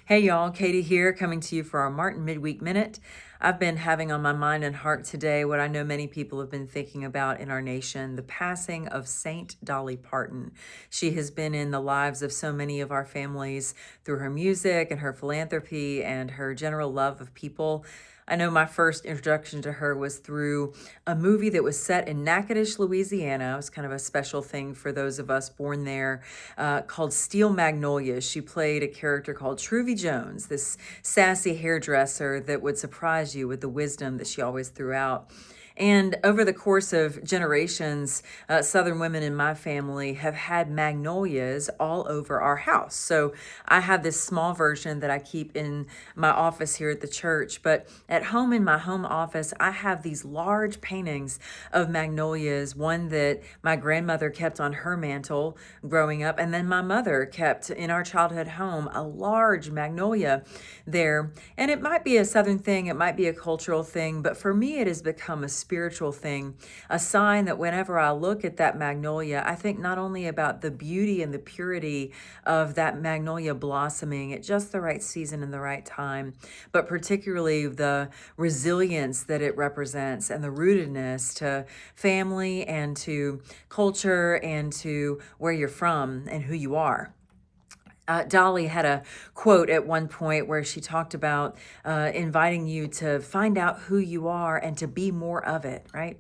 Hey y'all, Katie here, coming to you for our Martin Midweek Minute. I've been having on my mind and heart today what I know many people have been thinking about in our nation, the passing of Saint Dolly Parton. She has been in the lives of so many of our families through her music and her philanthropy and her general love of people. I know my first introduction to her was through a movie that was set in Natchitoches, Louisiana. It was kind of a special thing for those of us born there, called Steel Magnolias. She played a character called Truvy Jones, this sassy hairdresser that would surprise you with the wisdom that she always threw out. And over the course of generations, Southern women in my family have had magnolias all over our house. So I have this small version that I keep in my office here at the church. But at home, in my home office, I have these large paintings of magnolias, one that my grandmother kept on her mantle growing up, and then my mother kept in our childhood home a large magnolia there. And it might be a Southern thing, it might be a cultural thing, but for me, it has become a spiritual thing, a sign that whenever I look at that magnolia, I think not only about the beauty and the purity of that magnolia blossoming at just the right season and the right time, but particularly the resilience that it represents and the rootedness to family and to culture and to where you're from and who you are. Dolly had a quote at one point where she talked about inviting you to find out who you are and to be more of it, right?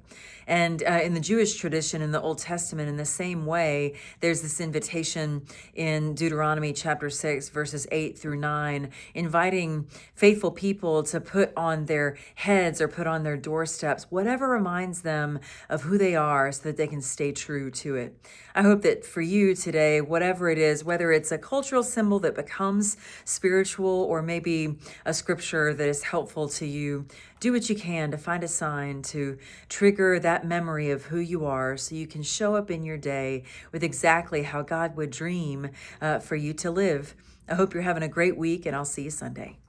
And in the Jewish tradition, in the Old Testament, in the same way, there's this invitation in Deuteronomy chapter 6, verses 8 through 9, inviting faithful people to put on their heads or put on their doorsteps whatever reminds them of who they are so that they can stay true to it. I hope that for you today, whatever it is, whether it's a cultural symbol that becomes spiritual or maybe a scripture that is helpful to you, do what you can to find a sign to trigger that memory of who you are so you can show up in your day with exactly how God would dream for you to live. I hope you're having a great week, and I'll see you Sunday.